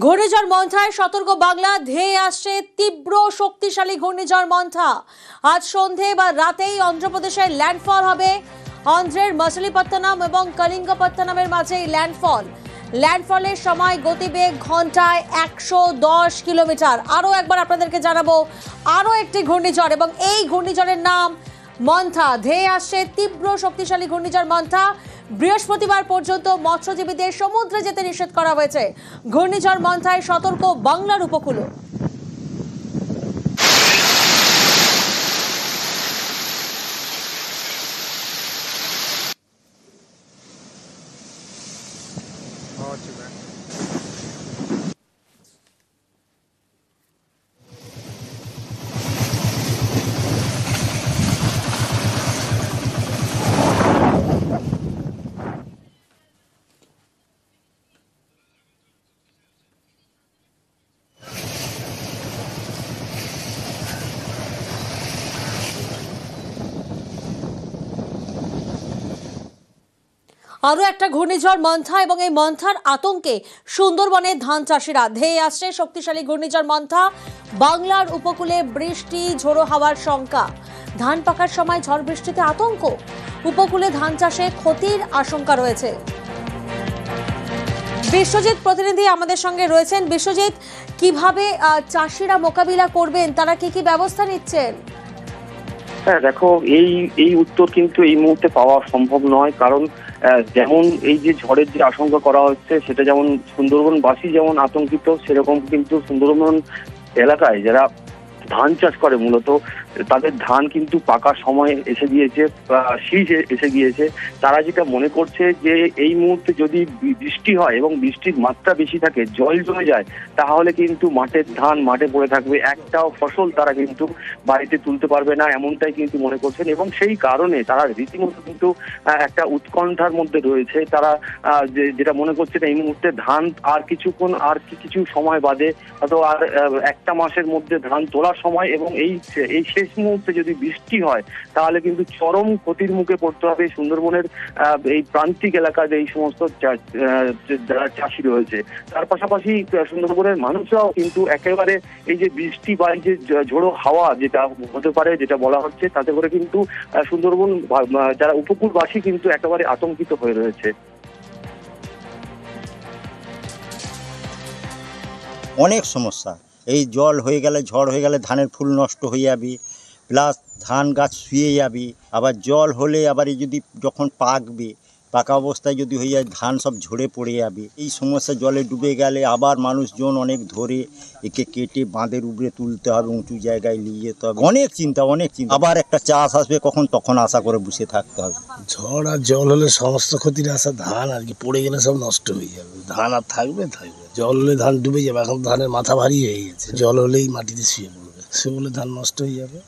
ঘূর্ণিঝড় মন্থায় সতর্ক বাংলা, ধেয়ে আসছে তীব্র শক্তিশালী ঘূর্ণিঝড় মন্থা। আজ সন্ধে বা রাতেই অন্ধ্রপ্রদেশে ল্যান্ডফল হবে। অন্ধ্রের মছলিপত্তনম এবং কলিঙ্গপত্তনমের মাঝে ল্যান্ডফলের সময় গতিবেগ ঘন্টায় 110 কিলোমিটার। আরও একবার আপনাদেরকে জানাবো, আরও একটি ঘূর্ণিঝড় এবং এই ঘূর্ণিঝড়ের নাম মন্থা। ধেয়ে আসছে তীব্র শক্তিশালী ঘূর্ণিঝড় মন্থা। বৃহস্পতিবার পর্যন্ত মৎস্যজীবীদের সমুদ্রে যেতে নিষেধ করা হয়েছে। ঘূর্ণিঝড় মন্থায় সতর্ক বাংলার উপকূলও। আরও একটা ঘূর্ণিঝড় মন্থা এবং এই মন্থার আতঙ্কে সুন্দরবনের ধান চাষিরা। ধেয়ে আসছে শক্তিশালী ঘূর্ণিঝড় মন্থা। বাংলার উপকূলে বৃষ্টি, ঝোড়ো হাওয়ার শঙ্কা। ধান পাকার সময় ঝড় বৃষ্টিতে আতঙ্ক। উপকূলে ধান চাষে ক্ষতির আশঙ্কা রয়েছে। বিশ্বজিৎ প্রতিনিধি আমাদের সঙ্গে রয়েছেন। বিশ্বজিৎ, কিভাবে চাষিরা মোকাবিলা করবেন, তারা কি ব্যবস্থা নিচ্ছেন? হ্যাঁ দেখো, এই উত্তর কিন্তু এই মুহূর্তে পাওয়া সম্ভব নয়। কারণ যেমন এই যে ঝড়ের যে আশঙ্কা করা হচ্ছে, সেটা যেমন সুন্দরবনবাসী যেমন আতঙ্কিত, সেরকম কিন্তু সুন্দরবন এলাকায় যারা ধান চাষ করে মূলত তাদের ধান কিন্তু পাকার সময় এসে গিয়েছে, শীষ এসে গিয়েছে। তারা যেটা মনে করছে যে এই মুহূর্তে যদি বৃষ্টি হয় এবং বৃষ্টির মাত্রা বেশি থাকে, জল জমে যায়, তাহলে কিন্তু মাঠের ধান মাঠে পড়ে থাকবে, একটাও ফসল তারা কিন্তু বাড়িতে তুলতে পারবে না, এমনটাই কিন্তু মনে করছেন। এবং সেই কারণে তারা রীতিমতো কিন্তু একটা উৎকণ্ঠার মধ্যে রয়েছে। তারা যেটা মনে করছে এই মুহূর্তে ধান আর কিছুক্ষণ, আর কিছু সময় বাদে, হয়তো আর একটা মাসের মধ্যে ধান তোলার সময়, এবং এই শেষ মুহূর্তে যদি বৃষ্টি হয় তাহলে কিন্তু চরম ক্ষতির মুখে পড়তে হবে সুন্দরবনের এই প্রান্তিক এলাকার এই সমস্ত যারা চাষি রয়েছে। তার পাশাপাশি সুন্দরবনের মানুষরাও কিন্তু একেবারে এই যে বৃষ্টি বা এই যে ঝোড়ো হাওয়া যেটা হতে পারে, যেটা বলা হচ্ছে, তাতে করে কিন্তু সুন্দরবন যারা উপকূলবাসী কিন্তু একেবারে আতঙ্কিত হয়ে রয়েছে। অনেক সমস্যা। এই জল হয়ে গেলে, ঝড় হয়ে গেলে ধানের ফুল নষ্ট হয়ে যাবে, প্লাস ধান গাছ শুয়ে যাবে। আবার জল হলে আবার এই যদি যখন পাকা অবস্থায় যদি হয়ে যায়, ধান সব ঝরে পড়ে যাবে। এই সমস্যা জলে ডুবে গেলে আবার মানুষজন অনেক ধরে একে কেটে বাঁধের উপরে তুলতে হবে, উঁচু জায়গায় নিয়ে যেতে হবে। অনেক চিন্তা। আবার একটা চাষ আসবে কখন, তখন আশা করে বসে থাকতে হবে। ঝড় আর জল হলে সমস্ত ক্ষতির আশা, ধান আর কি পড়ে গেলে সব নষ্ট হয়ে যাবে। ধান আর থাকবে। জল হলে ধান ডুবে যাবে। এখন ধানের মাথা ভারী হয়ে গেছে, জল হলেই মাটিতে শুয়ে পড়বে, সে বলে ধান নষ্ট হয়ে যাবে।